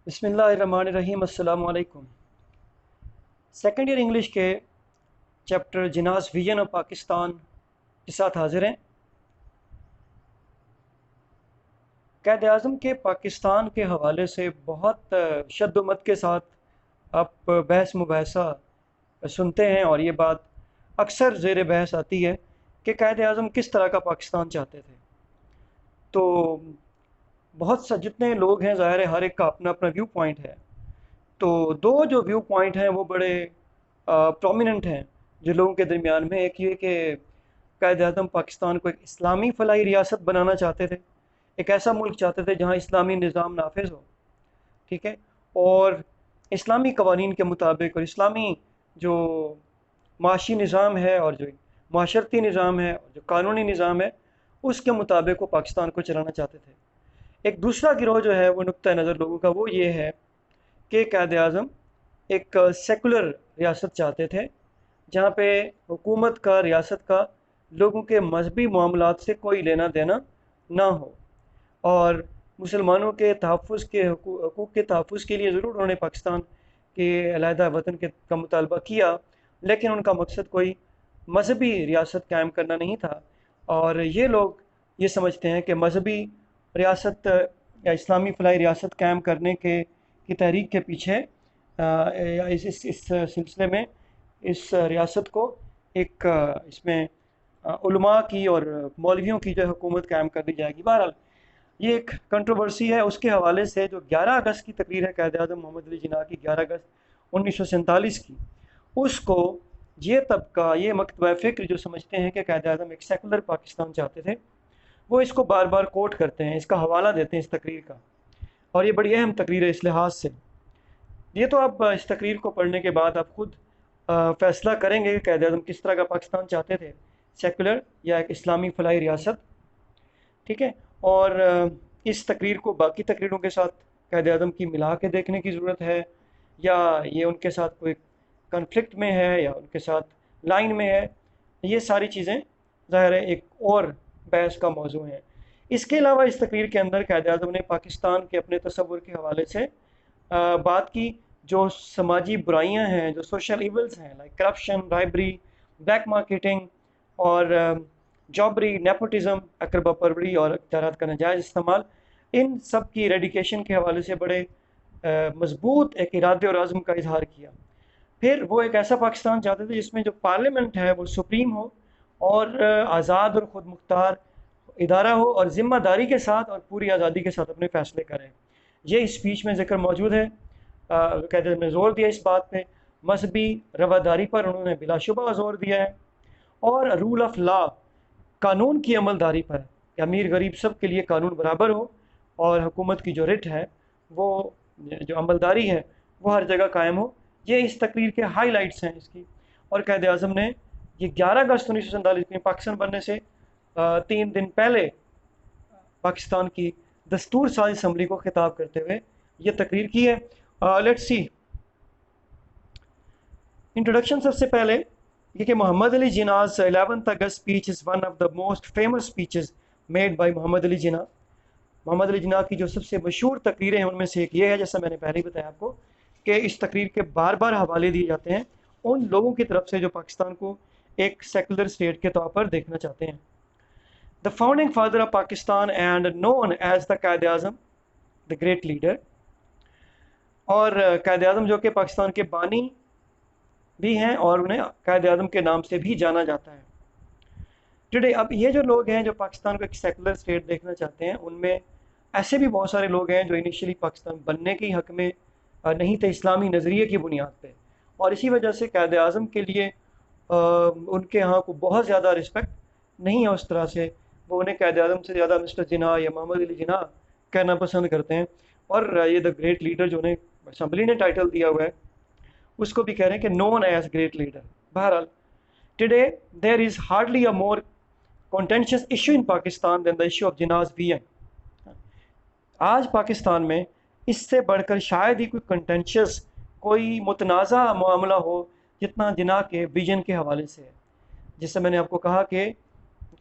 بسم اللہ الرحمن الرحیم۔ السلام علیکم۔ سیکنڈ ایئر انگلش کے چیپٹر جناز ویژن آف پاکستان کے ساتھ حاضر ہیں۔ قائد اعظم کے پاکستان کے حوالے سے بہت شد و مت کے ساتھ آپ بحث مباحثہ سنتے ہیں، اور یہ بات اکثر زیر بحث آتی ہے کہ قائد اعظم کس طرح کا پاکستان چاہتے تھے۔ تو بہت سا جتنے لوگ ہیں، ظاہر ہے ہر ایک کا اپنا اپنا ویو پوائنٹ ہے۔ تو دو جو ویو پوائنٹ ہیں وہ بڑے پرومیننٹ ہیں جو لوگوں کے درمیان میں۔ ایک یہ کہ قائد اعظم پاکستان کو ایک اسلامی فلاحی ریاست بنانا چاہتے تھے، ایک ایسا ملک چاہتے تھے جہاں اسلامی نظام نافذ ہو، ٹھیک ہے، اور اسلامی قوانین کے مطابق، اور اسلامی جو معاشی نظام ہے اور جو معاشرتی نظام ہے اور جو قانونی نظام ہے اس کے مطابق وہ پاکستان کو چلانا چاہتے تھے۔ ایک دوسرا گروہ جو ہے وہ نقطہ نظر لوگوں کا وہ یہ ہے کہ قائد اعظم ایک سیکولر ریاست چاہتے تھے، جہاں پہ حکومت کا، ریاست کا لوگوں کے مذہبی معاملات سے کوئی لینا دینا نہ ہو، اور مسلمانوں کے تحفظ کے حقوق کے تحفظ کے لیے ضرور انہوں نے پاکستان کے علیحدہ وطن کا مطالبہ کیا، لیکن ان کا مقصد کوئی مذہبی ریاست قائم کرنا نہیں تھا۔ اور یہ لوگ یہ سمجھتے ہیں کہ مذہبی ریاست یا اسلامی فلاحی ریاست قائم کرنے کی تحریک کے پیچھے اس سلسلے میں اس ریاست کو ایک اس میں علماء کی اور مولویوں کی جو حکومت قائم کر دی جائے گی۔ بہرحال یہ ایک کنٹروورسی ہے۔ اس کے حوالے سے جو 11 اگست کی تقریر ہے قائد اعظم محمد علی جناح کی، 11 اگست 1947 کی، اس کو یہ طبقہ، یہ مکتبہ فکر جو سمجھتے ہیں کہ قائد اعظم ایک سیکولر پاکستان چاہتے تھے، وہ اس کو بار بار کوٹ کرتے ہیں، اس کا حوالہ دیتے ہیں اس تقریر کا، اور یہ بڑی اہم تقریر ہے اس لحاظ سے۔ یہ تو آپ اس تقریر کو پڑھنے کے بعد آپ خود فیصلہ کریں گے کہ قائد اعظم کس طرح کا پاکستان چاہتے تھے، سیکولر یا ایک اسلامی فلاحی ریاست، ٹھیک ہے۔ اور اس تقریر کو باقی تقریروں کے ساتھ قائد اعظم کی ملا کے دیکھنے کی ضرورت ہے، یا یہ ان کے ساتھ کوئی کنفلکٹ میں ہے یا ان کے ساتھ لائن میں ہے، یہ ساری چیزیں ظاہر ہے ایک اور بحث کا موضوع ہیں۔ اس کے علاوہ اس تقریر کے اندر قائد اعظم نے پاکستان کے اپنے تصور کے حوالے سے بات کی، جو سماجی برائیاں ہیں، جو سوشل ایولز ہیں، لائک کرپشن، رائبری، بلیک مارکیٹنگ، اور جابری، نیپوٹزم، اقربا پروری اور اختیارات کا ناجائز استعمال، ان سب کی ایریڈیکیشن کے حوالے سے بڑے مضبوط ایک ارادے اور عزم کا اظہار کیا۔ پھر وہ ایک ایسا پاکستان چاہتے تھے جس میں جو پارلیمنٹ ہے وہ سپریم ہو، اور آزاد اور خود مختار ادارہ ہو، اور ذمہ داری کے ساتھ اور پوری آزادی کے ساتھ اپنے فیصلے کریں۔ یہ اسپیچ میں ذکر موجود ہے۔ قائد اعظم نے زور دیا اس بات پہ، مذہبی رواداری پر انہوں نے بلا شبہ زور دیا ہے، اور رول آف لا، قانون کی عملداری پر، کہ امیر غریب سب کے لیے قانون برابر ہو، اور حکومت کی جو رٹ ہے، وہ جو عملداری ہے وہ ہر جگہ قائم ہو۔ یہ اس تقریر کے ہائی لائٹس ہیں اس کی۔ اور قائد اعظم نے یہ 11 اگست 1947 میں پاکستان بننے سے 3 دن پہلے پاکستان کی دستور ساز اسمبلی کو خطاب کرتے ہوئے یہ تقریر کی ہے۔ Let's see introduction. سب سے پہلے یہ کہ محمد علی جناح's 11 اگست speech is one of the most famous speeches made by محمد علی جناح۔ محمد علی جناح کی جو سب سے مشہور تقریریں ہیں ان میں سے ایک یہ ہے، جیسا میں نے پہلے ہی بتایا آپ کو، کہ اس تقریر کے بار بار حوالے دیے جاتے ہیں ان لوگوں کی طرف سے جو پاکستان کو ایک سیکولر اسٹیٹ کے طور پر دیکھنا چاہتے ہیں۔ The founding father of Pakistan and known as the Quaid Azam, the great leader، اور قائد اعظم جو کہ پاکستان کے بانی بھی ہیں اور انہیں قائد اعظم کے نام سے بھی جانا جاتا ہے۔ ٹوڈے اب یہ جو لوگ ہیں جو پاکستان کو ایک سیکولر اسٹیٹ دیکھنا چاہتے ہیں، ان میں ایسے بھی بہت سارے لوگ ہیں جو انیشیلی پاکستان بننے کے حق میں نہیں تھے اسلامی نظریے کی بنیاد پہ، اور اسی وجہ سے قائد اعظم کے لیے ان کے ہاں کو بہت زیادہ رسپیکٹ نہیں ہے اس طرح سے، وہ انہیں قائد اعظم سے زیادہ مسٹر جناح یا محمد علی جناح کہنا پسند کرتے ہیں، اور یہ دا گریٹ لیڈر جو انہیں اسمبلی نے ٹائٹل دیا ہوا ہے اس کو بھی کہہ رہے ہیں کہ نون ایز گریٹ لیڈر۔ بہرحال today there is hardly a more contentious issue in Pakistan than the issue of Jinnah's vision۔ آج پاکستان میں اس سے بڑھ کر شاید ہی کوئی کنٹینشیس، کوئی متنازع معاملہ ہو جتنا جناح کے ویژن کے حوالے سے ہے۔ جس سے میں نے آپ کو کہا کہ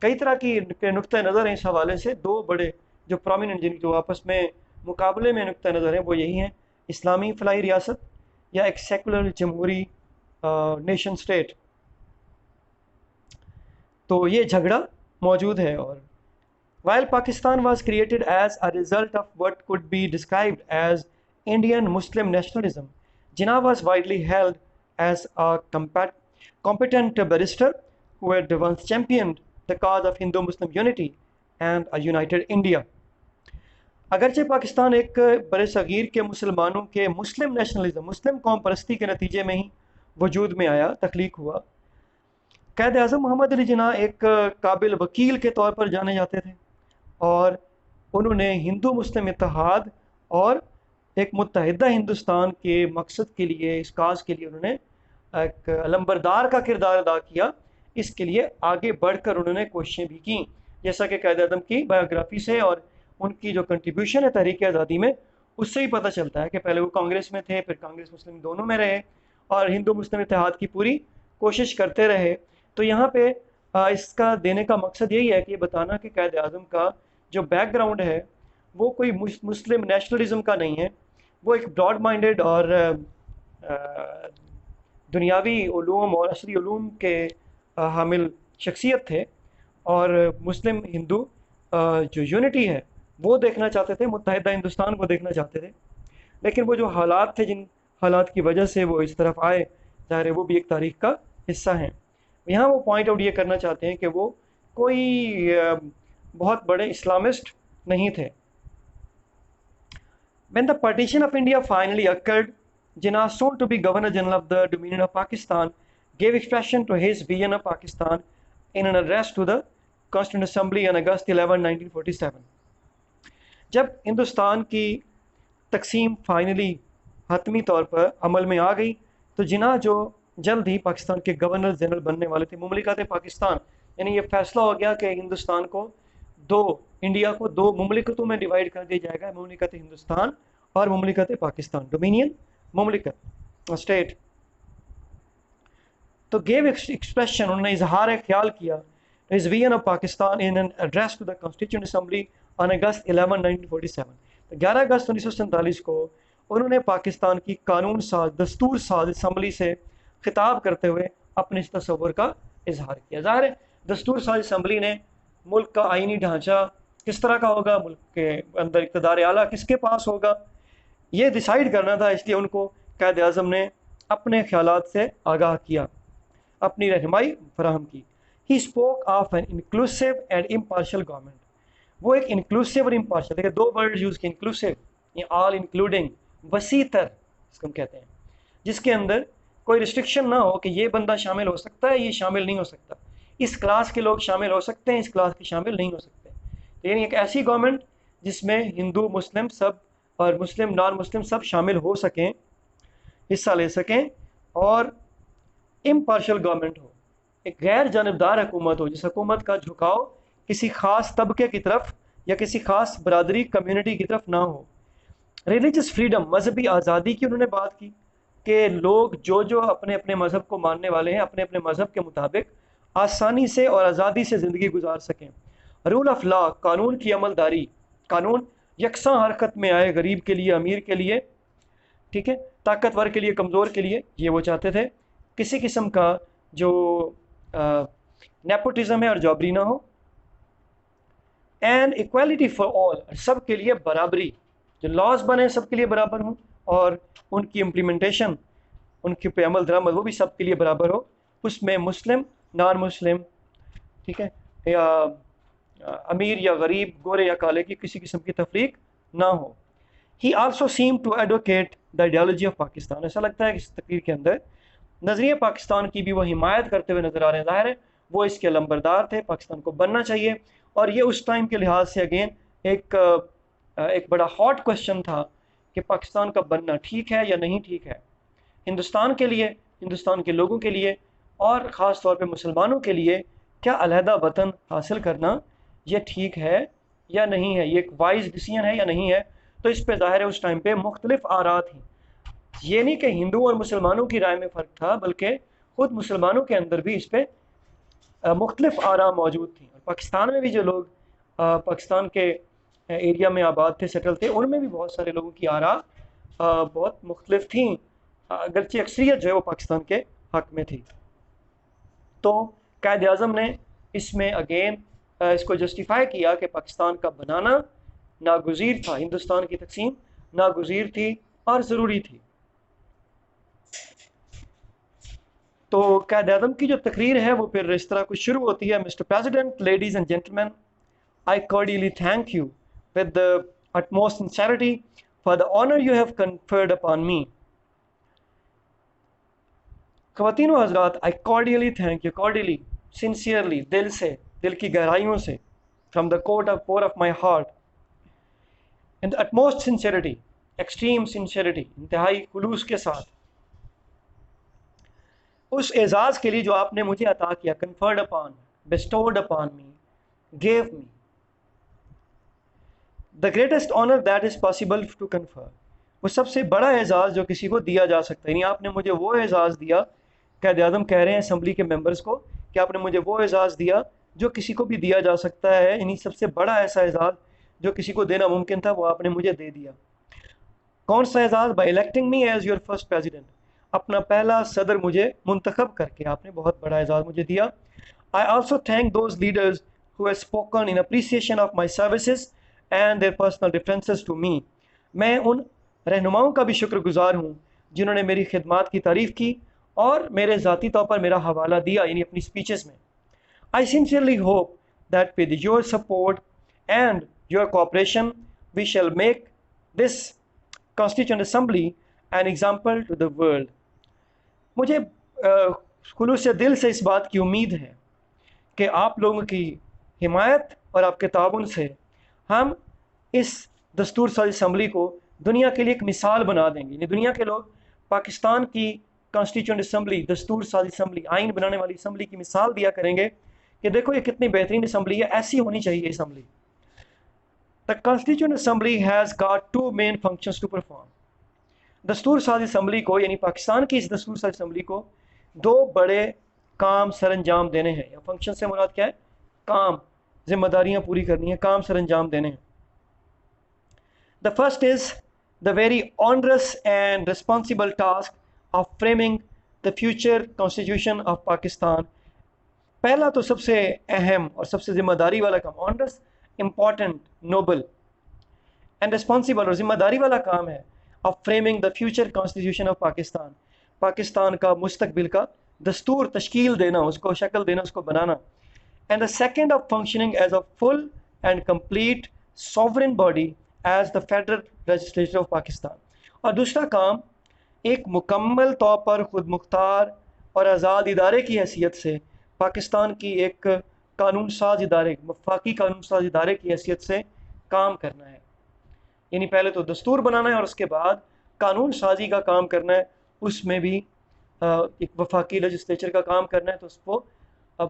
کئی طرح کی نقطہ نظر ہیں اس حوالے سے، دو بڑے جو پرومیننٹ، جن جو آپس میں مقابلے میں نقطہ نظر ہیں وہ یہی ہیں اسلامی فلاحی ریاست یا ایک سیکولر جمہوری نیشن اسٹیٹ. تو یہ جھگڑا موجود ہے. اور while Pakistan was created as a result of what could be described as Indian Muslim nationalism, Jinnah was widely held as a competent barrister who had once championed the cause of Hindu-Muslim unity and a united India. اگرچہ پاکستان ایک بر صغیر کے مسلمانوں کے مسلم nationalism, مسلم قوم پرستی کے نتیجے میں ہی وجود میں آیا، تخلیق ہوا، قائد اعظم محمد علی جناح ایک قابل وکیل کے طور پر جانے جاتے تھے، اور انہوں نے ہندو مسلم اتحاد اور ایک متحدہ ہندوستان کے مقصد کے لیے، اس کاز کے لیے انہوں نے ایک علمبردار کا کردار ادا کیا. اس کے لیے آگے بڑھ کر انہوں نے کوششیں بھی کیں، جیسا کہ قائد اعظم کی بایوگرافی سے اور ان کی جو کنٹریبیوشن ہے تحریک آزادی میں، اس سے ہی پتہ چلتا ہے کہ پہلے وہ کانگریس میں تھے، پھر کانگریس مسلم دونوں میں رہے اور ہندو مسلم اتحاد کی پوری کوشش کرتے رہے. تو یہاں پہ اس کا دینے کا مقصد یہی ہے کہ یہ بتانا کہ قائد اعظم کا جو بیک گراؤنڈ ہے وہ کوئی مسلم نیشنلزم کا نہیں ہے، وہ ایک براڈ مائنڈڈ اور دنیاوی علوم اور عصری علوم کے حامل شخصیت تھے، اور مسلم ہندو جو یونٹی ہے وہ دیکھنا چاہتے تھے، متحدہ ہندوستان کو دیکھنا چاہتے تھے. لیکن وہ جو حالات تھے، جن حالات کی وجہ سے وہ اس طرف آئے، ظاہر ہے وہ بھی ایک تاریخ کا حصہ ہیں. یہاں وہ پوائنٹ آؤٹ یہ کرنا چاہتے ہیں کہ وہ کوئی بہت بڑے اسلامسٹ نہیں تھے. When the partition of India finally occurred, Jinnah, soon to be Governor General of the Dominion of Pakistan, gave expression to his vision of Pakistan in an address to the Constituent Assembly on August 11, 1947. جب ہندوستان کی تقسیم finally حتمی طور پر عمل میں آ گئی تو جناح جو جلد ہی پاکستان کے گورنر جنرل بننے والے تھے، مملکت پاکستان، یعنی یہ فیصلہ ہو گیا کہ ہندوستان کو انڈیا کو دو مملکتوں میں ڈیوائیڈ کر دیا جائے گا، مملکت ہندوستان اور مملکت پاکستان، ڈومینین مملکت اسٹیٹ. تو گیو ایکسپریشن، انہوں نے اظہار خیال کیا his vision of Pakistan in an address to the constituent assembly on August 11, 1947. 11 اگست 1947 کو انہوں نے پاکستان کی قانون ساز، دستور ساز اسمبلی سے خطاب کرتے ہوئے اپنے اس تصور کا اظہار کیا. ظاہر ہے دستور ساز اسمبلی نے ملک کا آئینی ڈھانچہ کس طرح کا ہوگا، ملک کے اندر اقتدار اعلیٰ کس کے پاس ہوگا، یہ ڈیسائیڈ کرنا تھا. اس لیے ان کو قائد اعظم نے اپنے خیالات سے آگاہ کیا، اپنی رہنمائی فراہم کی. He spoke of an inclusive and impartial government. وہ ایک انکلوسیو اور امپارشل، دیکھیں دو ورڈ یوز کیے، انکلوسیو یہ آل انکلوڈنگ، وسیع تر اس کو ہم کہتے ہیں، جس کے اندر کوئی ریسٹرکشن نہ ہو کہ یہ بندہ شامل ہو سکتا ہے، یہ شامل نہیں ہو سکتا، اس کلاس کے لوگ شامل ہو سکتے ہیں، اس کلاس کے شامل نہیں ہو سکتے. یعنی ایک ایسی گورنمنٹ جس میں ہندو مسلم سب اور مسلم نان مسلم سب شامل ہو سکیں، حصہ لے سکیں، اور امپارشل گورنمنٹ ہو، ایک غیر جانبدار حکومت ہو، جس حکومت کا جھکاؤ کسی خاص طبقے کی طرف یا کسی خاص برادری کمیونٹی کی طرف نہ ہو. ریلیجس فریڈم، مذہبی آزادی کی انہوں نے بات کی کہ لوگ جو اپنے اپنے مذہب کو ماننے والے ہیں اپنے اپنے مذہب کے مطابق آسانی سے اور آزادی سے زندگی گزار سکیں. رول آف لا، قانون کی عمل داری، قانون یکساں حرکت میں آئے، غریب کے لیے امیر کے لیے، ٹھیک ہے، طاقتور کے لیے کمزور کے لیے، یہ وہ چاہتے تھے. کسی قسم کا جو نیپوٹزم ہے اور جابری نہ ہو. اینڈ ایکویلٹی فار آل، سب کے لیے برابری، جو لاز بنے سب کے لیے برابر ہوں، اور ان کی امپلیمنٹیشن، ان کے پہ عمل درآمد وہ بھی سب کے لیے برابر ہو، اس میں مسلم نان مسلم، ٹھیک ہے، یا امیر یا غریب، گورے یا کالے کی کسی قسم کی تفریق نہ ہو. He also seem to advocate the ideology of Pakistan. ایسا لگتا ہے کہ اس تقریر کے اندر نظریہ پاکستان کی بھی وہ حمایت کرتے ہوئے نظر آ رہے ہیں. ظاہر ہے وہ اس کے علمبردار تھے، پاکستان کو بننا چاہیے، اور یہ اس ٹائم کے لحاظ سے اگین ایک بڑا ہاٹ کوشچن تھا کہ پاکستان کا بننا ٹھیک ہے یا نہیں ٹھیک ہے. ہندوستان کے لیے، ہندوستان کے لوگوں کے لیے، اور خاص طور پہ مسلمانوں کے لیے کیا علیحدہ وطن حاصل کرنا یہ ٹھیک ہے یا نہیں ہے، یہ ایک وائز ڈیسیژن ہے یا نہیں ہے. تو اس پہ ظاہر ہے اس ٹائم پہ مختلف آراء تھیں. یہ نہیں کہ ہندو اور مسلمانوں کی رائے میں فرق تھا، بلکہ خود مسلمانوں کے اندر بھی اس پہ مختلف آراء موجود تھیں. اور پاکستان میں بھی جو لوگ پاکستان کے ایریا میں آباد تھے، سیٹل تھے، ان میں بھی بہت سارے لوگوں کی آراء بہت مختلف تھیں، اگرچہ اکثریت جو ہے وہ پاکستان کے حق میں تھی۔ تو قائد اعظم نے اس میں اگین اس کو جسٹیفائی کیا کہ پاکستان کا بنانا ناگزیر تھا، ہندوستان کی تقسیم ناگزیر تھی اور ضروری تھی۔ تو قائد اعظم کی جو تقریر ہے وہ پھر اس طرح کچھ شروع ہوتی ہے: mister president, ladies and gentleman, I cordially thank you with the utmost sincerity for the honor you have conferred upon me. خواتین و حضرات، I cordially thank you, cordially, sincerely، دل سے، دل کی گہرائیوں سے، from the core of my heart, and the utmost sincerity، extreme sincerity، انتہائی خلوص کے ساتھ، اس اعزاز کے لیے جو آپ نے مجھے عطا کیا، conferred upon، bestowed upon me، gave me، the greatest honor that is possible to confer، وہ سب سے بڑا اعزاز جو کسی کو دیا جا سکتا ہے، یعنی آپ نے مجھے وہ اعزاز دیا، قائد اعظم کہہ رہے ہیں اسمبلی کے ممبرز کو کہ آپ نے مجھے وہ اعزاز دیا جو کسی کو بھی دیا جا سکتا ہے، یعنی سب سے بڑا ایسا اعزاز جو کسی کو دینا ممکن تھا وہ آپ نے مجھے دے دیا۔ کون سا اعزاز؟ By electing me as your first president, اپنا پہلا صدر مجھے منتخب کر کے آپ نے بہت بڑا اعزاز مجھے دیا۔ I also thank those leaders who have spoken in appreciation of my services and their personal differences to me، میں ان رہنماؤں کا بھی شکر گزار ہوں جنہوں نے میری خدمات کی تعریف کی اور میرے ذاتی طور پر میرا حوالہ دیا، یعنی اپنی سپیچز میں۔ I sincerely hope that with your support and your cooperation we shall make this Constituent Assembly an example to the world۔ مجھے خلوص سے دل سے اس بات کی امید ہے کہ آپ لوگوں کی حمایت اور آپ کے تعاون سے ہم اس دستور ساز اسمبلی کو دنیا کے لیے ایک مثال بنا دیں گے، یعنی دنیا کے لوگ پاکستان کی کانسٹیٹیوئنٹ اسمبلی، دستور ساز اسمبلی، آئین بنانے والی اسمبلی کی مثال دیا کریں گے کہ دیکھو یہ کتنی بہترین اسمبلی ہے، ایسی ہونی چاہیے assembly. The Constituent Assembly has got two main functions to perform۔ دستور ساز اسمبلی کو، یعنی پاکستان کی اس دستور ساز اسمبلی کو دو بڑے کام سر انجام دینے ہیں، یا فنکشن سے مراد کیا ہے؟ کام، ذمہ داریاں پوری کرنی ہیں، کام سر انجام دینے ہیں۔ The first is the very onerous and responsible task of framing the future constitution of Pakistan۔ پہلا تو سب سے اہم اور سب سے ذمہ داری والا کام، onerous، important، noble، and responsible، اور ذمہ داری والا کام ہے of framing the future constitution of Pakistan، Pakistan کا مستقبل کا دستور تشکیل دینا، اس کو شکل دینا، اس کو بنانا۔ And the second of functioning as a full and complete sovereign body as the Federal Legislature of Pakistan۔ اور دوسرا کام ایک مکمل طور پر خود مختار اور آزاد ادارے کی حیثیت سے پاکستان کی ایک قانون ساز ادارے، وفاقی قانون ساز ادارے کی حیثیت سے کام کرنا ہے، یعنی پہلے تو دستور بنانا ہے اور اس کے بعد قانون سازی کا کام کرنا ہے، اس میں بھی ایک وفاقی لیجسلیچر کا کام کرنا ہے، تو اس کو اب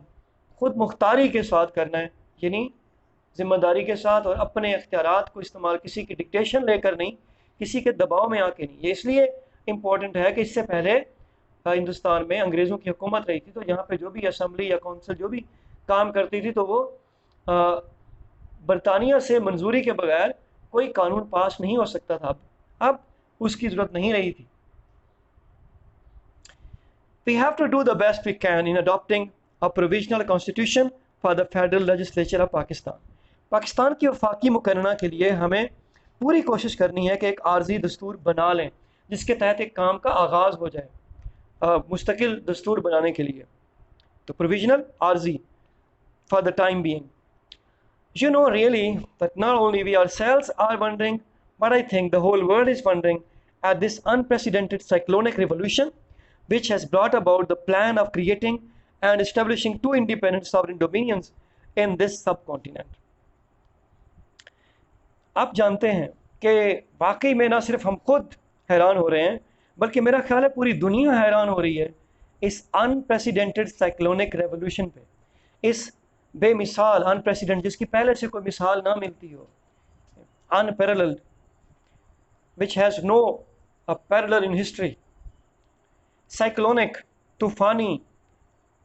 خود مختاری کے ساتھ کرنا ہے، یعنی ذمہ داری کے ساتھ اور اپنے اختیارات کو استعمال، کسی کی ڈکٹیشن لے کر نہیں، کسی کے دباؤ میں آ کے نہیں۔ یہ اس لیے امپورٹنٹ ہے کہ اس سے پہلے ہندوستان میں انگریزوں کی حکومت رہی تھی، تو یہاں پہ جو بھی اسمبلی یا کونسل جو بھی کام کرتی تھی تو وہ برطانیہ سے منظوری کے بغیر کوئی قانون پاس نہیں ہو سکتا تھا، اب اس کی ضرورت نہیں رہی تھی۔ We have to do the best we can in adopting a provisional constitution for the Federal Legislature of Pakistan۔ Pakistan کی وفاقی مقننہ کے لیے ہمیں پوری کوشش کرنی ہے کہ ایک عارضی دستور بنا لیں جس کے تحت ایک کام کا آغاز ہو جائے مستقل دستور بنانے کے لیے۔ تو پروویژنل، عارضی، for the time being۔ You know really that not only we ourselves are wondering, but I think the whole world is wondering at this unprecedented cyclonic revolution which has brought about the plan of creating and establishing two independent sovereign dominions in this subcontinent۔ آپ جانتے ہیں کہ واقعی میں نہ صرف ہم خود حیران ہو رہے ہیں بلکہ میرا خیال ہے پوری دنیا حیران ہو رہی ہے اس انپریسیڈنٹڈ سائیکلونک ریولوشن پہ، اس بے مثال انپریسیڈنٹ جس کی پہلے سے کوئی مثال نہ ملتی ہو، unparalleled which has no parallel in history۔ سائیکلونک، طوفانی،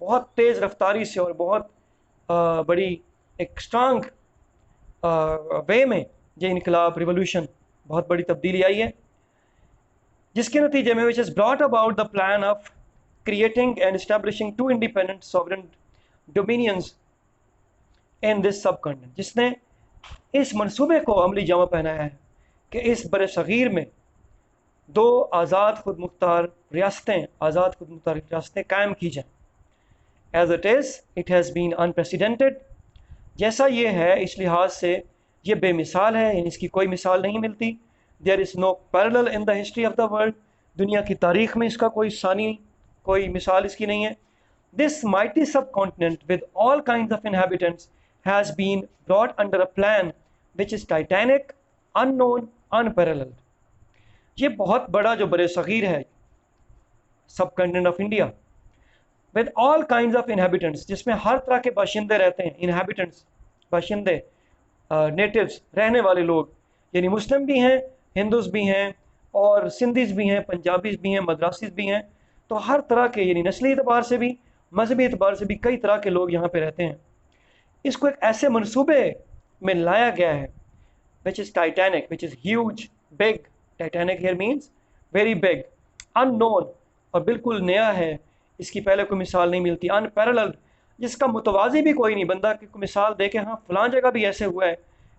بہت تیز رفتاری سے اور بہت بڑی ایک اسٹرانگ وے میں یہ انقلاب، ریولوشن، بہت بڑی تبدیلی آئی ہے۔ جس کے نتیجے میں which has brought about the plan of creating and establishing two independent sovereign dominions in this subcontinent، جس نے اس منصوبے کو عملی جامہ پہنایا ہے کہ اس بر صغیر میں دو آزاد خود مختار ریاستیں قائم کی جائیں. As it is, it has been unprecedented. جیسا یہ ہے اس لحاظ سے یہ بے مثال ہے، یعنی اس کی کوئی مثال نہیں ملتی. There is no parallel in the history of the world. دنیا کی تاریخ میں اس کا کوئی ثانی، کوئی مثال اس کی نہیں ہے. This mighty subcontinent with all kinds of inhabitants has been brought under a plan which is titanic, unknown, unparalleled. یہ بہت بڑا جو بر صغیر ہے subcontinent of India with all kinds of inhabitants، جس میں ہر طرح کے باشندے رہتے ہیں. inhabitants باشندے، نیٹیوز رہنے والے لوگ، یعنی مسلم بھی ہیں، ہندوز بھی ہیں، اور سندھیز بھی ہیں، پنجابیز بھی ہیں، مدراسیز بھی ہیں. تو ہر طرح کے یعنی نسلی اعتبار سے بھی، مذہبی اعتبار سے بھی کئی طرح کے لوگ یہاں پہ رہتے ہیں. اس کو ایک ایسے منصوبے میں لایا گیا ہے which is titanic, which is huge, big. Titanic here means very big, unknown، اور بالکل نیا ہے، اس کی پہلے کوئی مثال نہیں ملتی. unparalleled، جس کا متوازی بھی کوئی نہیں، بندہ کی کوئی مثال دے کے ہاں فلاں جگہ بھی ایسے ہوا ہے،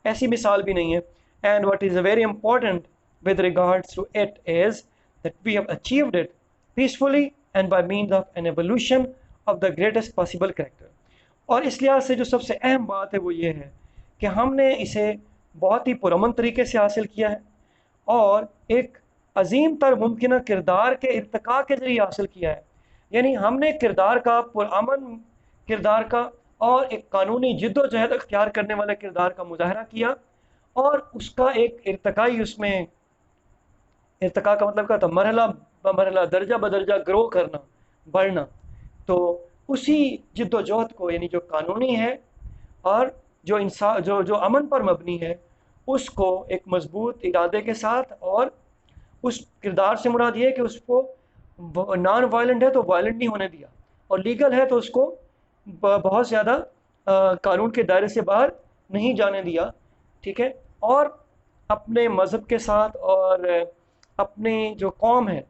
ایسی مثال بھی نہیں ہے. and what is very important with regards to it is that we have achieved it peacefully and by means of an evolution of the greatest possible character. اور اس لحاظ سے جو سب سے اہم بات ہے وہ یہ ہے کہ ہم نے اسے بہت ہی پرامن طریقے سے حاصل کیا ہے، اور ایک عظیم تر ممکنہ کردار کے ارتقاء کے ذریعے حاصل کیا ہے. یعنی ہم نے کردار کا، پرامن کردار کا، اور ایک قانونی جد و جہد اختیار کرنے والے کردار کا مظاہرہ کیا، اور اس کا ایک ارتقائی، اس میں ارتقاء کا مطلب کیا تھا؟ مرحلہ بمرحلہ، درجہ بدرجہ گرو کرنا، بڑھنا. تو اسی جد و جہد کو، یعنی جو قانونی ہے اور جو جو امن پر مبنی ہے، اس کو ایک مضبوط ارادے کے ساتھ، اور اس کردار سے مراد یہ ہے کہ اس کو نان وائلنٹ ہے تو وائلنٹ نہیں ہونے دیا، اور لیگل ہے تو اس کو بہت زیادہ قانون کے دائرے سے باہر نہیں جانے دیا. ٹھیک ہے، اور اپنے مذہب کے ساتھ اور اپنی جو قوم ہے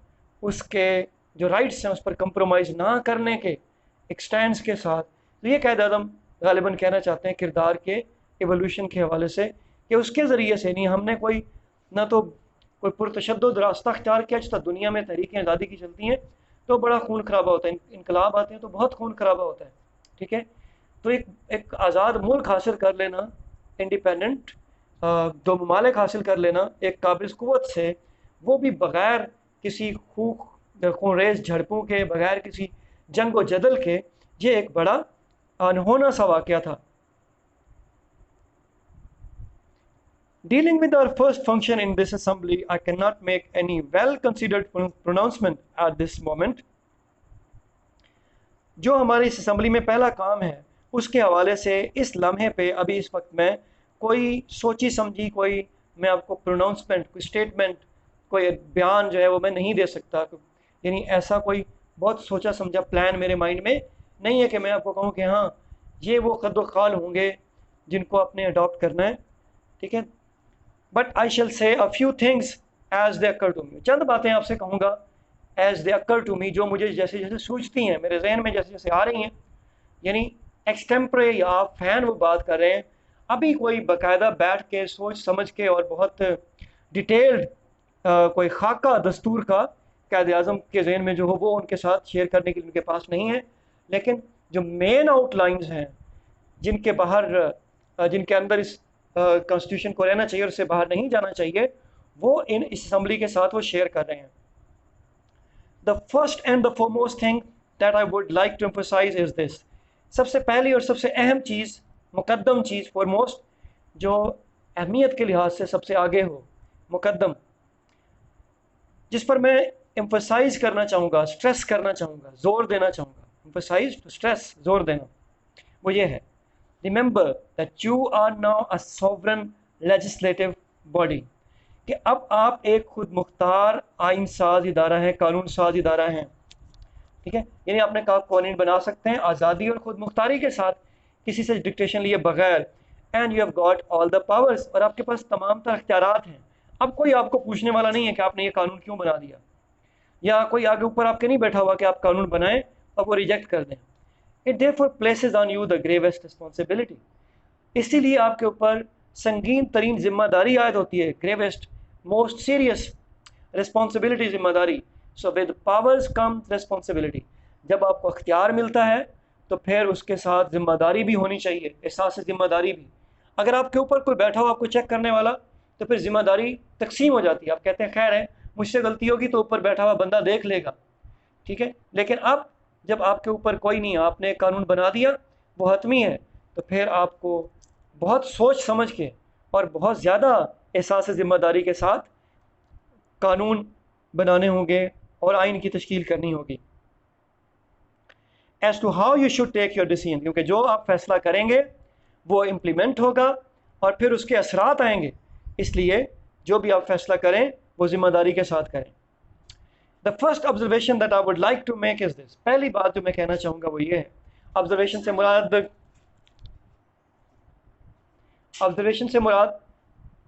اس کے جو رائٹس ہیں اس پر کمپرومائز نہ کرنے کے ایکسٹینڈس کے ساتھ. تو یہ قائد اعظم غالباً کہنا چاہتے ہیں کردار کے ایولیوشن کے حوالے سے، کہ اس کے ذریعے سے نہیں ہم نے کوئی نہ تو کوئی پرتشدد راستہ اختیار کیا. جس طرح دنیا میں تحریکیں آزادی کی چلتی ہیں تو بڑا خون خرابہ ہوتا ہے، انقلاب آتے ہیں تو بہت خون خرابہ ہوتا ہے. ٹھیک ہے، تو ایک آزاد ملک حاصل کر لینا، انڈیپینڈنٹ دو ممالک حاصل کر لینا ایک قابض قوت سے، وہ بھی بغیر کسی خون ریز جھڑپوں کے، بغیر کسی جنگ و جدل کے، یہ ایک بڑا انہونا سا واقعہ تھا. Dealing with our first function in this assembly, I cannot make any well-considered pronouncement at this moment. جو ہماری اس اسمبلی میں پہلا کام ہے اس کے حوالے سے اس لمحے پہ ابھی اس وقت میں کوئی سوچی سمجھی کوئی میں آپ کو پروناؤنسمنٹ، کوئی اسٹیٹمنٹ، کوئی بیان جو ہے وہ میں نہیں دے سکتا. یعنی ایسا کوئی بہت سوچا سمجھا پلان میرے مائنڈ میں نہیں ہے کہ میں آپ کو کہوں کہ ہاں یہ وہ قد و قال ہوں گے جن کو آپ نے اڈاپٹ کرنا ہے. ٹھیک ہے، but I shall say a few things as they occur to me. چند باتیں آپ سے کہوں گا ایز دے اکر ٹو می، جو مجھے جیسے جیسے سوچتی ہیں، میرے ذہن میں جیسے جیسے آ رہی ہیں. یعنی ایکسٹمپرے یا فین وہ بات کر رہے ہیں، ابھی کوئی باقاعدہ بیٹھ کے سوچ سمجھ کے اور بہت ڈیٹیلڈ کوئی خاکہ دستور کا قائد اعظم کے ذہن میں جو ہو وہ ان کے ساتھ شیئر کرنے کے لیے ان کے پاس نہیں ہے. لیکن جو مین آؤٹ لائنز ہیں جن کے باہر جن کے اندر اس کانسٹیٹیوشن کو رہنا چاہیے اور اس سے باہر نہیں جانا چاہیے، وہ اس اسمبلی کے ساتھ وہ شیئر کر رہے ہیں. The first and the foremost thing that I would like to emphasize is this. سب سے پہلی اور سب سے اہم چیز، مقدم چیز، فورموسٹ، جو اہمیت کے لحاظ سے سب سے آگے ہو، مقدم، جس پر میں emphasize کرنا چاہوں گا، اسٹریس کرنا چاہوں گا، زور دینا چاہوں گا. emphasize to stress، زور دینا، وہ یہ ہے: remember that you are now a sovereign legislative body. کہ اب آپ ایک خود مختار آئین ساز ادارہ ہیں، قانون ساز ادارہ ہیں. ٹھیک ہے، یعنی آپ نے کہا قوانین بنا سکتے ہیں آزادی اور خود مختاری کے ساتھ، کسی سے ڈکٹیشن لیے بغیر. And you have got all the powers, اور آپ کے پاس تمام تر اختیارات ہیں. اب کوئی آپ کو پوچھنے والا نہیں ہے کہ آپ نے یہ قانون کیوں بنا دیا. یا کوئی آگے اوپر آپ کے نہیں بیٹھا ہوا کہ آپ قانون بنائیں اور وہ ریجیکٹ کر دیں. It therefore places on you the gravest responsibility. اسی لیے آپ کے اوپر سنگین ترین ذمہ داری عائد ہوتی ہے, گریوسٹ موسٹ سیریس رسپانسبلٹی, ذمہ داری. So with powers comes responsibility. جب آپ کو اختیار ملتا ہے تو پھر اس کے ساتھ ذمہ داری بھی ہونی چاہیے, احساس ذمہ داری بھی. اگر آپ کے اوپر کوئی بیٹھا ہو آپ کو چیک کرنے والا تو پھر ذمہ داری تقسیم ہو جاتی ہے. آپ کہتے ہیں خیر ہے مجھ سے غلطی ہوگی تو اوپر بیٹھا ہوا بندہ دیکھ لے گا, ٹھیک ہے. لیکن اب جب آپ کے اوپر کوئی نہیں, آپ نے قانون بنا دیا, وہ حتمی ہے, تو پھر آپ کو بہت سوچ سمجھ کے اور بہت زیادہ احساس ذمہ داری کے ساتھ قانون بنانے ہوں گے اور آئین کی تشکیل کرنی ہوگی. As to how you should take your decision, کیونکہ جو آپ فیصلہ کریں گے وہ امپلیمنٹ ہوگا اور پھر اس کے اثرات آئیں گے. اس لیے جو بھی آپ فیصلہ کریں وہ ذمہ داری کے ساتھ کریں. The first observation that I would like to make is this. پہلی بات جو میں کہنا چاہوں گا وہ یہ ہے, observation سے مراد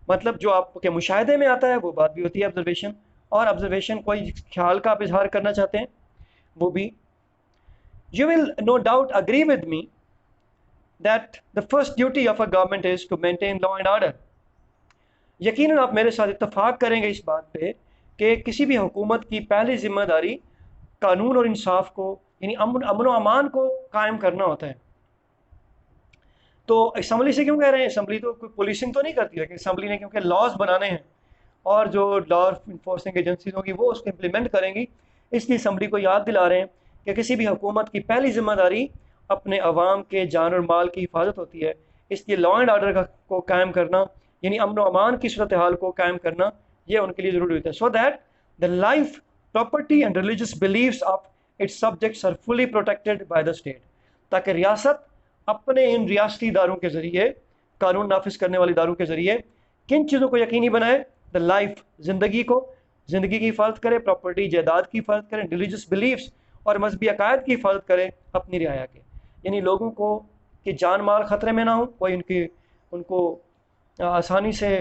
مطلب جو آپ کے مشاہدے میں آتا ہے وہ بات بھی ہوتی ہے observation, اور observation کوئی خیال کا آپ اظہار کرنا چاہتے ہیں وہ بھی. You will no doubt agree with me that the first duty of a government is to maintain law and order. یقیناً آپ میرے ساتھ اتفاق کریں گے اس بات پہ کہ کسی بھی حکومت کی پہلی ذمہ داری قانون اور انصاف کو یعنی امن و امان کو قائم کرنا ہوتا ہے. تو اسمبلی سے کیوں کہہ رہے ہیں, اسمبلی تو کوئی پولیسنگ تو نہیں کرتی, لیکن اسمبلی نے کیونکہ لاز بنانے ہیں اور جو لا انفورسنگ ایجنسیز ہوگی وہ اس کو امپلیمنٹ کریں گی, اس لیے اسمبلی کو یاد دلا رہے ہیں کہ کسی بھی حکومت کی پہلی ذمہ داری اپنے عوام کے جان اور مال کی حفاظت ہوتی ہے. اس لیے لا اینڈ آرڈر کو قائم کرنا یعنی امن و امان کی صورتحال کو قائم کرنا یہ ان کے لیے ضروری ہوتا ہے. So that the life, property and religious beliefs of its subjects are fully protected by the state, تاکہ ریاست اپنے ان ریاستی اداروں کے ذریعے, قانون نافذ کرنے والے اداروں کے ذریعے کن چیزوں کو یقینی بنائے, دا لائف, زندگی کی حفاظت کرے, پراپرٹی جائیداد کی حفاظت کرے, ریلیجیس بلیفس اور مذہبی عقائد کی حفاظت کرے اپنی رعایا کے, یعنی لوگوں کو کہ جان مال خطرے میں نہ ہو, کوئی ان کو آسانی سے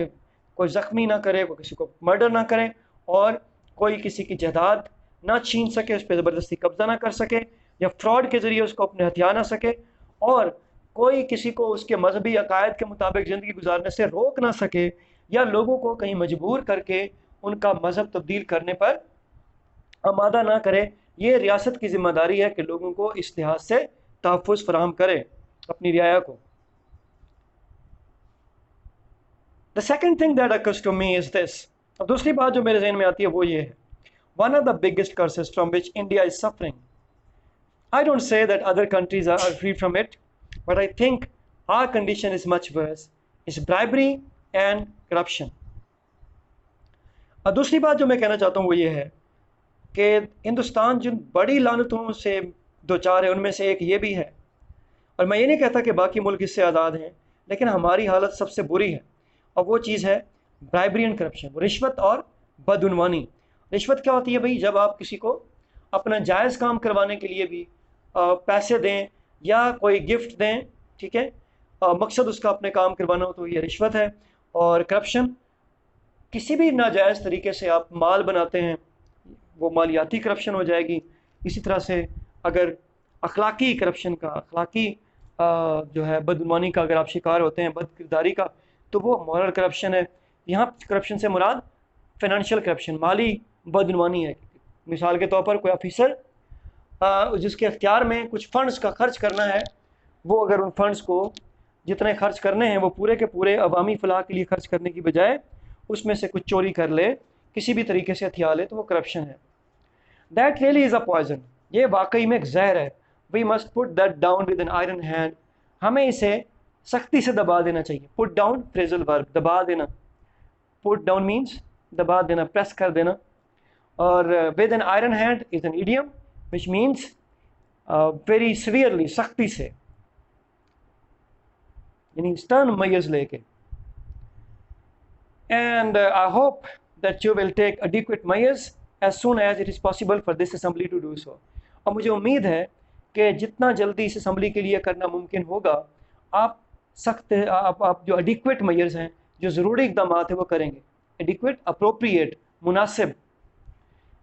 کوئی زخمی نہ کرے, کوئی کسی کو مرڈر نہ کرے, اور کوئی کسی کی جائیداد نہ چھین سکے, اس پہ زبردستی قبضہ نہ کر سکے, یا فراڈ کے ذریعے اس کو اپنے ہتھیا نہ سکے, اور کوئی کسی کو اس کے مذہبی عقائد کے مطابق زندگی گزارنے سے روک نہ سکے, یا لوگوں کو کہیں مجبور کر کے ان کا مذہب تبدیل کرنے پر آمادہ نہ کرے. یہ ریاست کی ذمہ داری ہے کہ لوگوں کو اس لحاظ سے تحفظ فراہم کرے اپنی رعایا کو. The second thing that occurs to me is this. اب دوسری بات جو میرے ذہن میں آتی ہے وہ یہ ہے, one of the biggest curses from which India is suffering. I don't say that other countries are free from it, but I think our condition is much worse. Is bribery and corruption. اور دوسری بات جو میں کہنا چاہتا ہوں وہ یہ ہے کہ ہندوستان جن بڑی لعنتوں سے دوچار ہے ان میں سے ایک یہ بھی ہے, اور میں یہ نہیں کہتا کہ باقی ملک اس سے آزاد ہیں, لیکن ہماری حالت سب سے بری ہے, اور وہ چیز ہے برائبری اینڈ کرپشن, رشوت اور بدعنوانی. رشوت کیا ہوتی ہے بھائی, جب آپ کسی کو اپنا جائز کام کروانے کے لیے بھی پیسے دیں یا کوئی گفٹ دیں, ٹھیک ہے, مقصد اس کا اپنے کام کروانا ہو تو یہ رشوت ہے. اور کرپشن, کسی بھی ناجائز طریقے سے آپ مال بناتے ہیں وہ مالیاتی کرپشن ہو جائے گی. اسی طرح سے اگر اخلاقی کرپشن کا, اخلاقی جو ہے بدعنوانی کا اگر آپ شکار ہوتے ہیں, بد کرداری کا, تو وہ مورل کرپشن ہے. یہاں کرپشن سے مراد فائنینشیل کرپشن, مالی بدعنوانی ہے. مثال کے طور پر کوئی آفیسر جس کے اختیار میں کچھ فنڈز کا خرچ کرنا ہے, وہ اگر ان فنڈز کو جتنے خرچ کرنے ہیں وہ پورے کے پورے عوامی فلاح کے لیے خرچ کرنے کی بجائے اس میں سے کچھ چوری کر لے, کسی بھی طریقے سے ہتھیا لے, تو وہ کرپشن ہے. That really is a poison. یہ واقعی میں ایک زہر ہے. We must put that down with an iron hand. ہمیں اسے سختی سے دبا دینا چاہیے. پٹ ڈاؤن فریزل ورب, دبا دینا. پٹ ڈاؤن مینس دبا دینا, پریس کر دینا. اور with an iron hand is an idiom which means very severely, سختی سے, یعنی سٹرن میئرز لے کے. And I hope that you will take adequate measures as soon as it is possible for this assembly to do so. اور مجھے امید ہے کہ جتنا جلدی اس اسمبلی کے لیے کرنا ممکن ہوگا آپ آپ جو adequate measures ہیں, جو ضروری اقدامات ہیں وہ کریں گے. adequate, appropriate, مناسب.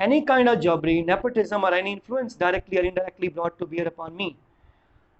any kind of jobbery, nepotism or any influence directly or indirectly brought to bear upon me।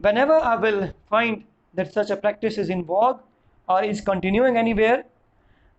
Whenever I will find that such a practice is in vogue or is continuing anywhere,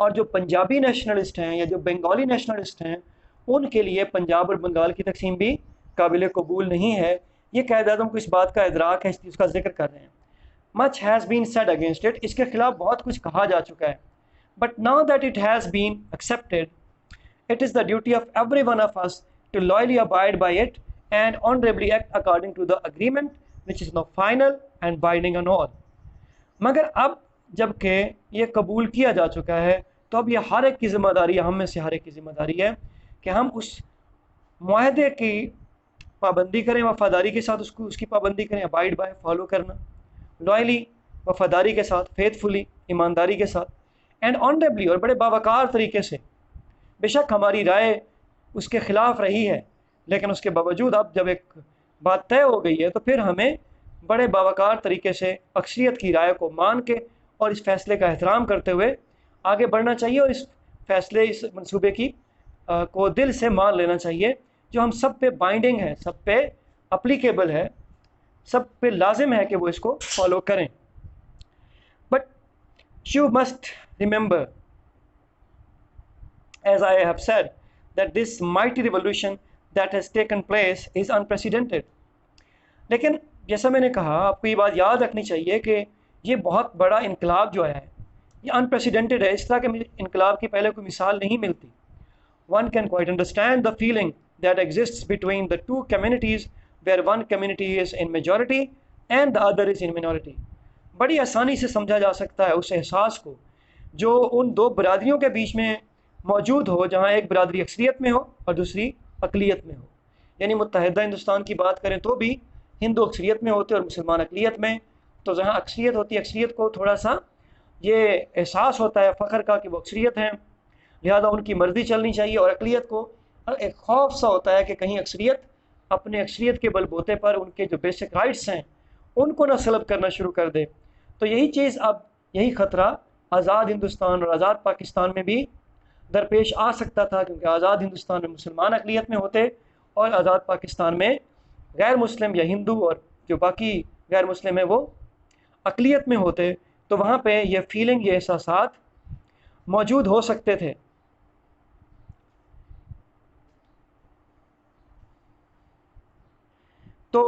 اور جو Punjabi nationalist ہیں یا جو Bengali nationalist ہیں ان کے لیے پنجاب اور بنگال کی تقسیم بھی قابل قبول نہیں ہے۔ یہ قائد اعظم کو اس بات کا ادراک ہے، اس کا ذکر کر رہے ہیں۔ Much has been said against it, اس کے خلاف بہت کچھ کہا جا چکا ہے، but now that it has been accepted it is the duty of every one of us to loyally abide by it and honorably act according to the agreement which is now final and binding on all۔ مگر اب جب کہ یہ قبول کیا جا چکا ہے تو اب یہ ہر ایک کی ذمہ داری ہے، ہم میں سے ہر ایک کی ذمہ داری ہے کہ ہم اس معاہدے کی پابندی کریں، وفاداری کے ساتھ اس کی پابندی کریں، ابائڈ بائی فالو کرنا، لائلی وفاداری کے ساتھ، فیتھفلی ایمانداری کے ساتھ، اینڈ آنریبلی اور بڑے باوقار طریقے سے۔ بے شک ہماری رائے اس کے خلاف رہی ہے، لیکن اس کے باوجود اب جب ایک بات طے ہو گئی ہے تو پھر ہمیں بڑے باوقار طریقے سے اکثریت کی رائے کو مان کے اور اس فیصلے کا احترام کرتے ہوئے آگے بڑھنا چاہیے، اور اس فیصلے، اس منصوبے کی کو دل سے مان لینا چاہیے، جو ہم سب پہ بائنڈنگ ہے، سب پہ اپلیکیبل ہے، سب پہ لازم ہے کہ وہ اس کو فالو کریں۔ But you must remember as I have said that this mighty revolution that has taken place is unprecedented۔ لیکن جیسا میں نے کہا، آپ کو یہ بات یاد رکھنی چاہیے کہ یہ بہت بڑا انقلاب جو ہے یہ unprecedented ہے، اس طرح کے انقلاب کی پہلے کوئی مثال نہیں ملتی۔ One can quite understand the feeling that exists between the two communities where one community is in majority and the other is in minority۔ بڑی آسانی سے سمجھا جا سکتا ہے اس احساس کو جو ان دو برادریوں کے بیچ میں موجود ہو، جہاں ایک برادری اکثریت میں ہو اور دوسری اقلیت میں ہو۔ یعنی متحدہ ہندوستان کی بات کریں تو بھی ہندو اکثریت میں ہوتے اور مسلمان اقلیت میں، تو جہاں اکثریت ہوتی ہے، اکثریت کو تھوڑا سا یہ احساس ہوتا ہے فخر کا کہ وہ اکثریت ہیں، لہذا ان کی مرضی چلنی چاہیے، اور اقلیت کو ایک خوف سا ہوتا ہے کہ کہیں اکثریت اپنے اکثریت کے بل بوتے پر ان کے جو بیسک رائٹس ہیں ان کو نہ سلب کرنا شروع کر دے۔ تو یہی چیز، اب یہی خطرہ آزاد ہندوستان اور آزاد پاکستان میں بھی درپیش آ سکتا تھا، کیونکہ آزاد ہندوستان میں مسلمان اقلیت میں ہوتے اور آزاد پاکستان میں غیر مسلم یا ہندو اور جو باقی غیر مسلم ہیں وہ اقلیت میں ہوتے، تو وہاں پہ یہ فیلنگ، یہ احساسات موجود ہو سکتے تھے۔ تو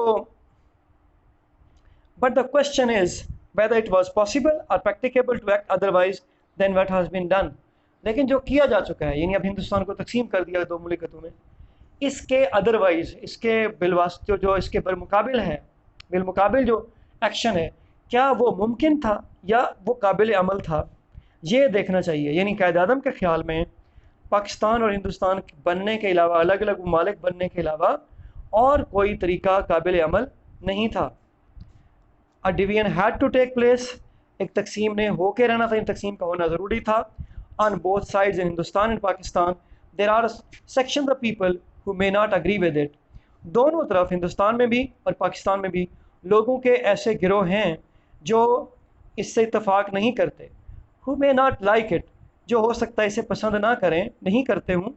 but the question is whether it was possible or practicable to act otherwise than what has been done۔ لیکن جو کیا جا چکا ہے، یعنی اب ہندوستان کو تقسیم کر دیا دو مملکتوں میں، اس کے ادروائز، اس کے بالواسطے جو اس کے بالمقابل ہے، بالمقابل جو ایکشن ہے، کیا وہ ممکن تھا یا وہ قابل عمل تھا، یہ دیکھنا چاہیے۔ یعنی قائد اعظم کے خیال میں پاکستان اور ہندوستان بننے کے علاوہ، الگ الگ ممالک بننے کے علاوہ اور کوئی طریقہ قابل عمل نہیں تھا۔ A division had to take place، ایک تقسیم نے ہو کے رہنا تھا، ان تقسیم کا ہونا ضروری تھا۔ On both sides in Hindustan and Pakistan there are sections of people who may not agree with it۔ دونوں طرف، ہندوستان میں بھی اور پاکستان میں بھی، لوگوں کے ایسے گروہ ہیں جو اس سے اتفاق نہیں کرتے، who may not like it، جو ہو سکتا ہے اسے پسند نہ کریں، نہیں کرتے ہوں۔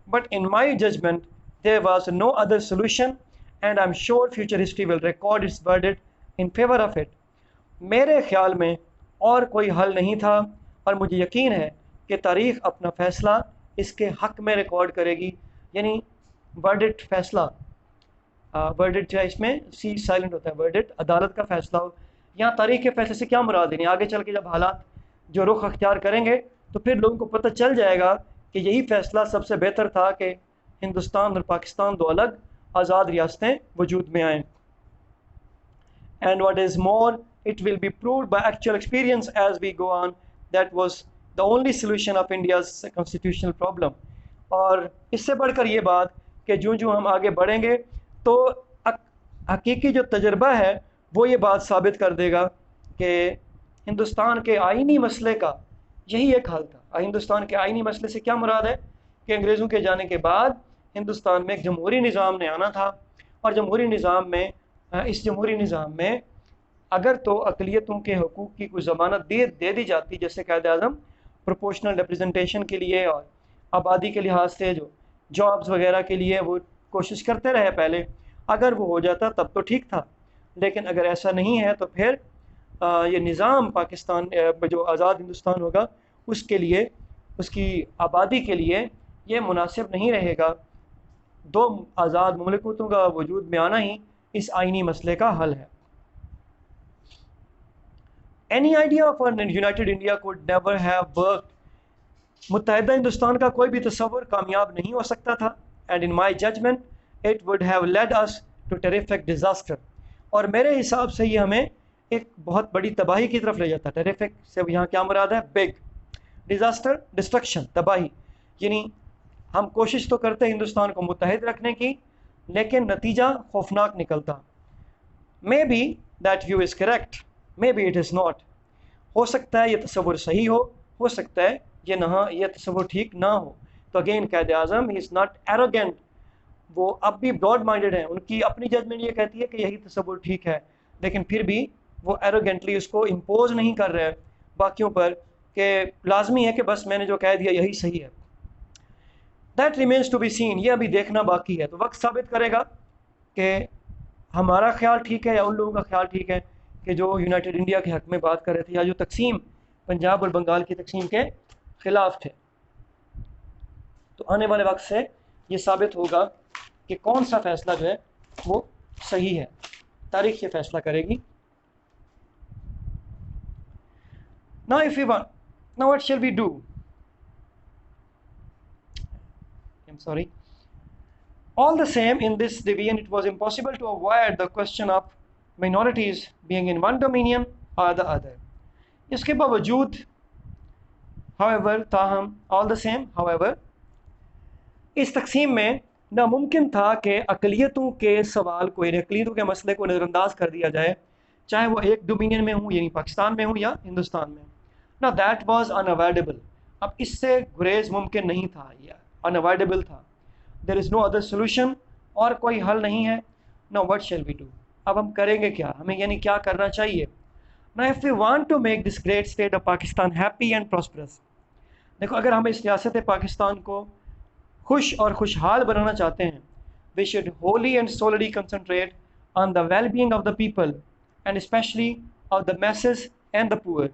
But in my judgment there was no other solution and I'm sure future history will record its verdict in favor of it۔ میرے خیال میں اور کوئی حل نہیں تھا، اور مجھے یقین ہے کہ تاریخ اپنا فیصلہ اس کے حق میں ریکارڈ کرے گی۔ یعنی ورڈکٹ، فیصلہ، ورڈکٹ جو ہے اس میں سی سائلنٹ ہوتا ہے، ورڈکٹ عدالت کا فیصلہ ہو۔ یہاں تاریخ کے فیصلے سے کیا مراد ہے؟ آگے چل کے جب حالات جو رخ اختیار کریں گے تو پھر لوگوں کو پتہ چل جائے گا کہ یہی فیصلہ سب سے بہتر تھا کہ ہندوستان اور پاکستان دو الگ آزاد ریاستیں وجود میں آئیں۔ And what is more, it will be proved by actual experience as we go on that was the only solution of India's constitutional problem۔ اور اس سے بڑھ کر یہ بات کہ جو ہم آگے بڑھیں گے تو حقیقی جو تجربہ ہے وہ یہ بات ثابت کر دے گا کہ ہندوستان کے آئینی مسئلے کا یہی ایک حل تھا۔ ہندوستان کے آئینی مسئلے سے کیا مراد ہے کہ انگریزوں کے جانے کے بعد ہندوستان میں ایک جمہوری نظام نے آنا تھا، اور جمہوری نظام میں، اس جمہوری نظام میں اگر تو اقلیتوں کے حقوق کی کوئی ضمانت دے دی جاتی، جیسے قائد اعظم پروپورشنل ریپرزنٹیشن کے لیے اور آبادی کے لحاظ سے جو جابز وغیرہ کے لیے وہ کوشش کرتے رہے پہلے، اگر وہ ہو جاتا تب تو ٹھیک تھا۔ لیکن اگر ایسا نہیں ہے تو پھر یہ نظام پاکستان جو آزاد ہندوستان ہوگا اس کے لیے اس کی آبادی کے لیے یہ مناسب نہیں رہے گا۔ دو آزاد مملکتوں کا وجود میں آنا ہی اس آئینی مسئلے کا حل ہے۔ Any idea of a united India could never have worked. متحدہ ہندوستان کا کوئی بھی تصور کامیاب نہیں ہو سکتا تھا. And in my judgment, it would have led us to terrific disaster. اور میرے حساب سے یہ ہمیں ایک بہت بڑی تباہی کی طرف لے جاتا ہے۔ ٹیریفک سے یہاں کیا مراد ہے؟ بگ ڈیزاسٹر، ڈسٹرکشن، تباہی۔ یعنی ہم کوشش تو کرتے ہندوستان کو متحد رکھنے کی، لیکن نتیجہ خوفناک نکلتا۔ May be that view is correct, may be it is not. ہو سکتا ہے یہ تصور صحیح ہو سکتا ہے یہ تصور ٹھیک نہ ہو۔ تو again Quaid Azam he is not arrogant, وہ اب بھی براڈ مائنڈیڈ ہیں، ان کی اپنی ججمنٹ یہ کہتی ہے کہ یہی تصور ٹھیک ہے، لیکن پھر بھی وہ ایروگینٹلی اس کو امپوز نہیں کر رہے باقیوں پر کہ لازمی ہے کہ بس میں نے جو کہہ دیا یہی صحیح ہے۔ That remains to be seen, یہ ابھی دیکھنا باقی ہے، تو وقت ثابت کرے گا کہ ہمارا خیال ٹھیک ہے یا ان لوگوں کا خیال ٹھیک ہے کہ جو یونائٹڈ انڈیا کے حق میں بات کر رہے تھے یا جو تقسیم پنجاب اور بنگال کی تقسیم کے خلاف تھے۔ تو آنے والے وقت سے یہ ثابت ہوگا کہ کون سا فیصلہ جو ہے وہ صحیح ہے، تاریخ یہ فیصلہ کرے گی۔ Now if we want, now what shall we do? I'm sorry. All the same, in this division it was impossible to avoid the question of minorities being in one dominion or the other. اس کے باوجود however تاہم all the same however اس تقسیم میں ناممکن تھا کہ اقلیتوں کے سوال کو، یعنی اقلیتوں کے مسئلے کو نظر انداز کر دیا جائے، چاہے وہ ایک ڈومینین میں ہوں، یعنی پاکستان میں ہوں یا ہندوستان میں۔ Now that was unavoidable. اب اس سے گریز ممکن نہیں تھا، یہ unavoidable تھا۔ There is no other solution، اور کوئی حل نہیں ہے۔ Now what shall we do؟ اب ہم کریں گے کیا؟ ہمیں یعنی کیا کرنا چاہیے؟ Now if we want to make this great state of Pakistan happy and prosperous، دیکھو اگر ہم اس ریاست پاکستان کو خوش اور خوشحال بنانا چاہتے ہیں، we should wholly and solely concentrate on the well-being of the people and especially of the masses and the poor۔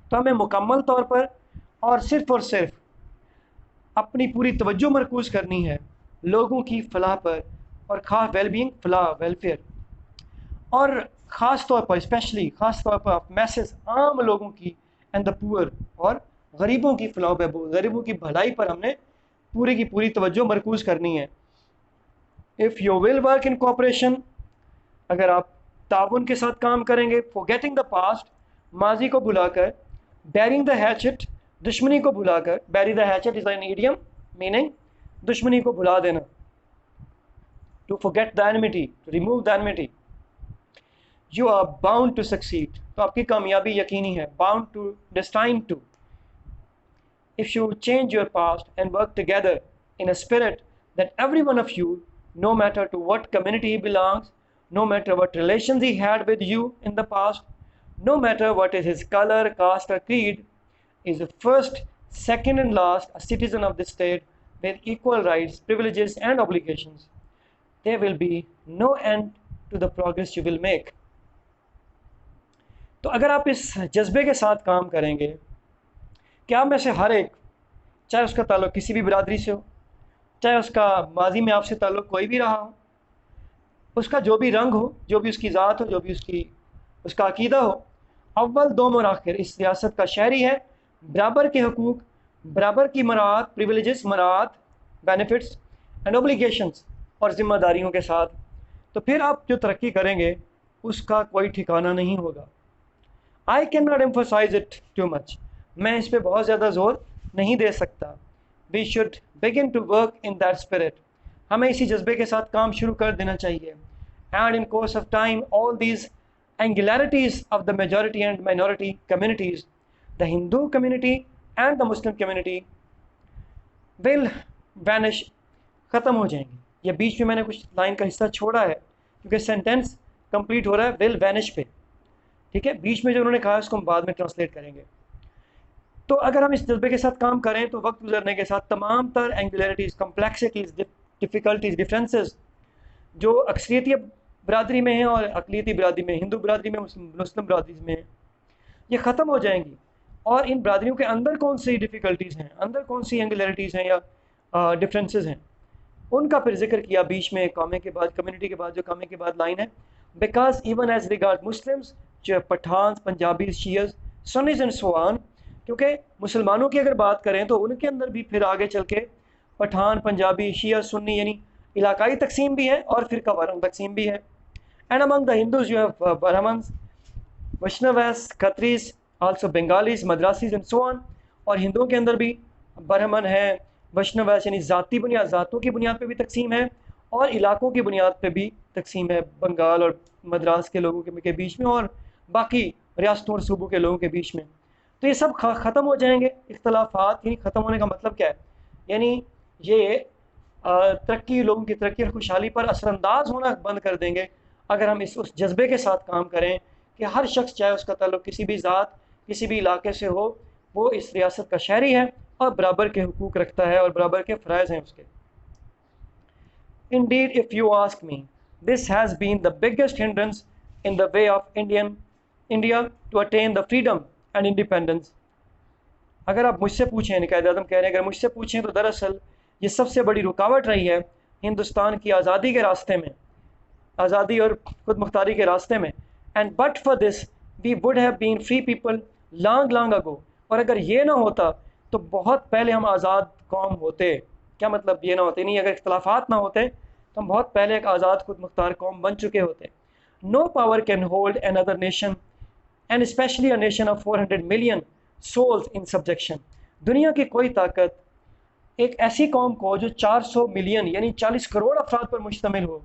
تو ہمیں مکمل طور پر اور صرف اپنی پوری توجہ مرکوز کرنی ہے لوگوں کی فلاح پر، اور خاص ویل بینگ، فلاح، ویلفیئر، اور خاص طور پر خاص طور پر میسز، عام لوگوں کی، اینڈ دا پور، اور غریبوں کی فلاح و بہبود، غریبوں کی بھلائی پر ہم نے پوری کی پوری توجہ مرکوز کرنی ہے۔ If you will work in cooperation, اگر آپ تعاون کے ساتھ کام کریں گے، forgetting the past، ماضی کو بھلا کر، bearing the hatchet، دشمنی کو بھلا کر، bury the hatchet is an idiom meaning دشمنی کو بھلا دینا، to forget the enmity، to remove the enmity، you are bound to succeed، تو آپ کی کامیابی یقینی ہے، bound to، destined to۔ If you change your past and work together in a spirit that every one of you, no matter to what community he belongs, no matter what relations he had with you in the past, no matter what is his color, caste or creed, is the first, second and last a citizen of this state with equal rights, privileges and obligations, there will be no end to the progress you will make۔ تو اگر آپ اس جذبے کے ساتھ کام کریں گے کہ آپ میں سے ہر ایک، چاہے اس کا تعلق کسی بھی برادری سے ہو، چاہے اس کا ماضی میں آپ سے تعلق کوئی بھی رہا ہو، اس کا جو بھی رنگ ہو، جو بھی اس کی ذات ہو، جو بھی اس کا عقیدہ ہو، اول دوم اور آخر اس ریاست کا شہری ہے، برابر کے حقوق، برابر کی مراعات، پریویلیجز، مراعات، بینیفٹس اینڈ اوبلیگیشنز، اور ذمہ داریوں کے ساتھ، تو پھر آپ جو ترقی کریں گے اس کا کوئی ٹھکانہ نہیں ہوگا۔ I cannot emphasize it too much، میں اس پہ بہت زیادہ زور نہیں دے سکتا۔ We should begin to work in that spirit، ہمیں اسی جذبے کے ساتھ کام شروع کر دینا چاہیے۔ And in course of time all these angularities of the majority and minority communities، the Hindu community and the Muslim community will vanish، ختم ہو جائیں گی۔ یہ بیچ میں میں نے کچھ لائن کا حصہ چھوڑا ہے کیونکہ سینٹینس کمپلیٹ ہو رہا ہے will vanish پہ، ٹھیک ہے، بیچ میں جو انہوں نے کہا اس کو ہم بعد میں ٹرانسلیٹ کریں گے۔ تو اگر ہم اس جذبے کے ساتھ کام کریں تو وقت گزرنے کے ساتھ تمام تر اینگولیرٹیز، کمپلیکسٹیز، ڈیفیکلٹیز، ڈفرینسز جو اکثریتی برادری میں ہیں اور اقلیتی برادری میں، ہندو برادری میں، مسلم برادری میں ہیں، یہ ختم ہو جائیں گی۔ اور ان برادریوں کے اندر کون سی ڈیفیکلٹیز ہیں، اندر کون سی اینگولیرٹیز ہیں یا ڈفرینسز ہیں، ان کا پھر ذکر کیا بیچ میں قومے کے بعد، کمیونٹی کے بعد جو قومے کے بعد لائن ہے، because even as regard Muslims, جو Pathan, Punjabi, Shias, Sunnis and so on, کیونکہ مسلمانوں کی اگر بات کریں تو ان کے اندر بھی پھر آگے چل کے پٹھان، پنجابی، شیعہ، سنی، یعنی علاقائی تقسیم بھی ہے اور فرقہ وارانہ تقسیم بھی ہے. And among the Hindus you have Brahmins, Vaishnavas, Khatris, also Bengalis, Madrasis and so on. اور ہندوؤں کے اندر بھی برہمن ہیں، ویشنویز یعنی ذاتی بنیاد، ذاتوں کی بنیاد پہ بھی تقسیم ہے، اور علاقوں کی بنیاد پہ بھی تقسیم ہے، بنگال اور مدراس کے لوگوں کے بیچ میں اور باقی ریاستوں اور صوبوں کے لوگوں کے بیچ میں. تو یہ سب ختم ہو جائیں گے اختلافات. یعنی ختم ہونے کا مطلب کیا ہے؟ یعنی یہ ترقی، لوگوں کی ترقی اور خوشحالی پر اثر انداز ہونا بند کر دیں گے اگر ہم اس جذبے کے ساتھ کام کریں کہ ہر شخص، چاہے اس کا تعلق کسی بھی ذات، کسی بھی علاقے سے ہو، وہ اس ریاست کا شہری ہے اور برابر کے حقوق رکھتا ہے اور برابر کے فرائض ہیں اس کے. Indeed, if you ask me, this has been the biggest hindrance in the way of India to attain the freedom and independence. اگر آپ مجھ سے پوچھیں، قائد اعظم کہہ رہے ہیں، اگر مجھ سے پوچھیں تو دراصل یہ سب سے بڑی رکاوٹ رہی ہے ہندوستان کی آزادی کے راستے میں، آزادی اور خود مختاری کے راستے میں. And but for this we would have been free people long long ago. اور اگر یہ نہ ہوتا تو بہت پہلے ہم آزاد قوم ہوتے. کیا مطلب یہ نہ ہوتے؟ نہیں، اگر اختلافات نہ ہوتے تو ہم بہت پہلے ایک آزاد خود مختار قوم بن چکے ہوتے. No power can hold an other nation and especially a nation of 400 million souls in subjection. دنیا کی کوئی طاقت ایک ایسی قوم کو جو 400 ملین یعنی 40 کروڑ افراد پر مشتمل ہو،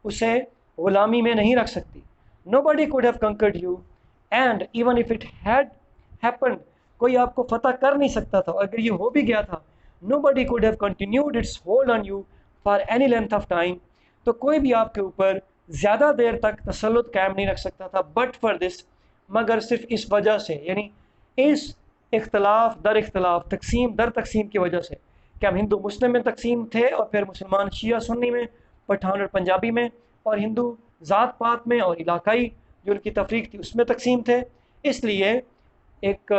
اسے غلامی میں نہیں رکھ سکتی. Nobody could have conquered you and even if it had happened، کوئی آپ کو فتح کر نہیں سکتا تھا، اگر یہ ہو بھی گیا تھا nobody could have continued its hold on you for any length of time، تو کوئی بھی آپ کے اوپر زیادہ دیر تک تسلط قائم نہیں رکھ سکتا تھا. بٹ فار دس، مگر صرف اس وجہ سے، یعنی اس اختلاف در اختلاف، تقسیم در تقسیم کی وجہ سے، کہ ہم ہندو مسلم میں تقسیم تھے اور پھر مسلمان شیعہ سنی میں، پٹھان اور پنجابی میں، اور ہندو ذات پات میں اور علاقائی جو ان کی تفریق تھی اس میں تقسیم تھے. اس لیے ایک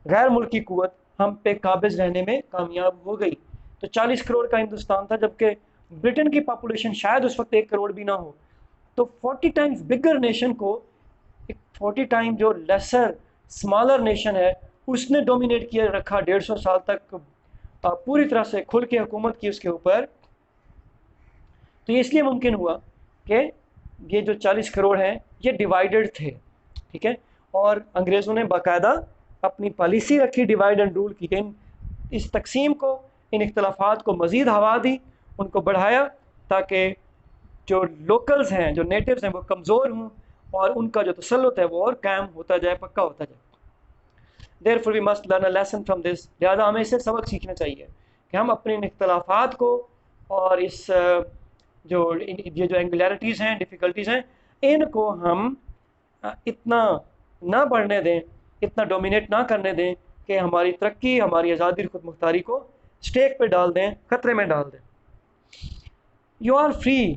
غیر ملکی قوت ہم پہ قابض رہنے میں کامیاب ہو گئی. تو 40 کروڑ کا ہندوستان تھا، جبکہ برٹن کی پاپولیشن شاید اس وقت 1 کروڑ بھی نہ ہو. تو 40 ٹائمز بگر نیشن کو 40 ٹائم جو لیسر اسمالر نیشن ہے اس نے ڈومینیٹ کیا رکھا 150 سال تک، پوری طرح سے کھل کے حکومت کی اس کے اوپر. تو یہ اس لیے ممکن ہوا کہ یہ جو 40 کروڑ ہیں یہ ڈیوائیڈڈ تھے، ٹھیک ہے، اور انگریزوں نے باقاعدہ اپنی پالیسی رکھی ڈیوائیڈ اینڈ رول کی، کہ اس تقسیم کو، ان اختلافات کو مزید ہوا دی، ان کو بڑھایا تاکہ جو لوکلز ہیں، جو نیٹیوز ہیں، وہ کمزور ہوں اور ان کا جو تسلط ہے وہ اور قائم ہوتا جائے، پکا ہوتا جائے. Therefore we must learn a lesson from this. لہٰذا ہمیں اس سے سبق سیکھنا چاہیے کہ ہم اپنے ان اختلافات کو اور اس یہ جو اینگولیرٹیز ہیں، ڈیفیکلٹیز ہیں، ان کو ہم اتنا نہ بڑھنے دیں، اتنا ڈومینیٹ نہ کرنے دیں کہ ہماری ترقی، ہماری آزادی اور خود مختاری کو سٹیک پہ ڈال دیں، خطرے میں ڈال دیں. یو آر فری،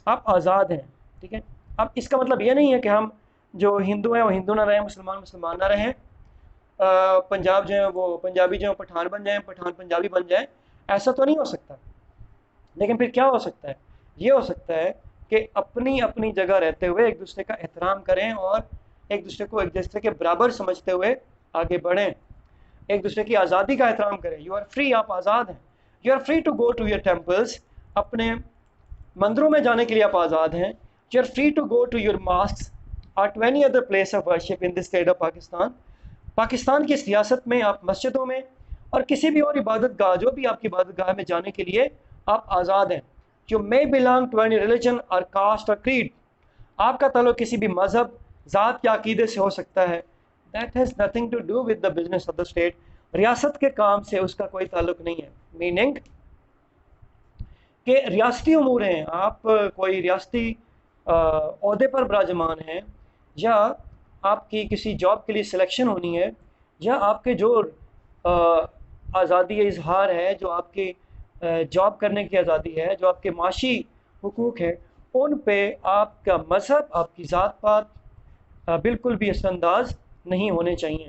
آپ آزاد ہیں، ٹھیک ہے. اب اس کا مطلب یہ نہیں ہے کہ ہم جو ہندو ہیں وہ ہندو نہ رہیں، مسلمان نہ رہیں، پنجاب جو ہیں وہ پنجابی جو ہیں پٹھان بن جائیں، پٹھان پنجابی بن جائیں. ایسا تو نہیں ہو سکتا. لیکن پھر کیا ہو سکتا ہے؟ یہ ہو سکتا ہے کہ اپنی اپنی جگہ رہتے ہوئے ایک دوسرے کا احترام کریں اور ایک دوسرے کو ایک دوسرے کے برابر سمجھتے ہوئے آگے بڑھیں، ایک دوسرے کی آزادی کا احترام کریں. یو آر فری، آپ آزاد ہیں. You are free to go to your temples, اپنے مندروں میں جانے کے لیے آپ آزاد ہیں. You are free to go to your mosques اور to any other place of worship in this state of Pakistan. Pakistan کی اس ریاست میں آپ مسجدوں میں اور کسی بھی اور عبادت گاہ، جو بھی آپ کی عبادت گاہ میں جانے کے لیے آپ آزاد ہیں. You may belong to any religion or caste or creed. آپ کا تعلق کسی بھی مذہب، ذات یا عقیدے سے ہو سکتا ہے. That has nothing to do with the business of the state. ریاست کے کام سے اس کا کوئی تعلق نہیں ہے. Meaning کہ ریاستی امور ہیں، آپ کوئی ریاستی عہدے پر براجمان ہیں، یا آپ کی کسی جاب کے لیے سلیکشن ہونی ہے، یا آپ کے جو آزادی اظہار ہے، جو آپ کی جاب کرنے کی آزادی ہے، جو آپ کے معاشی حقوق ہیں، ان پہ آپ کا مذہب، آپ کی ذات پات بالکل بھی اثر انداز نہیں ہونے چاہیے.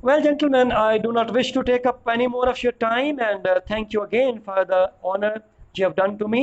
Well, gentlemen, I do not wish to take up any more of your time, and thank you again for the honor you have done to me.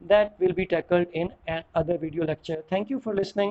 that will be tackled in an other video lecture. Thank you for listening.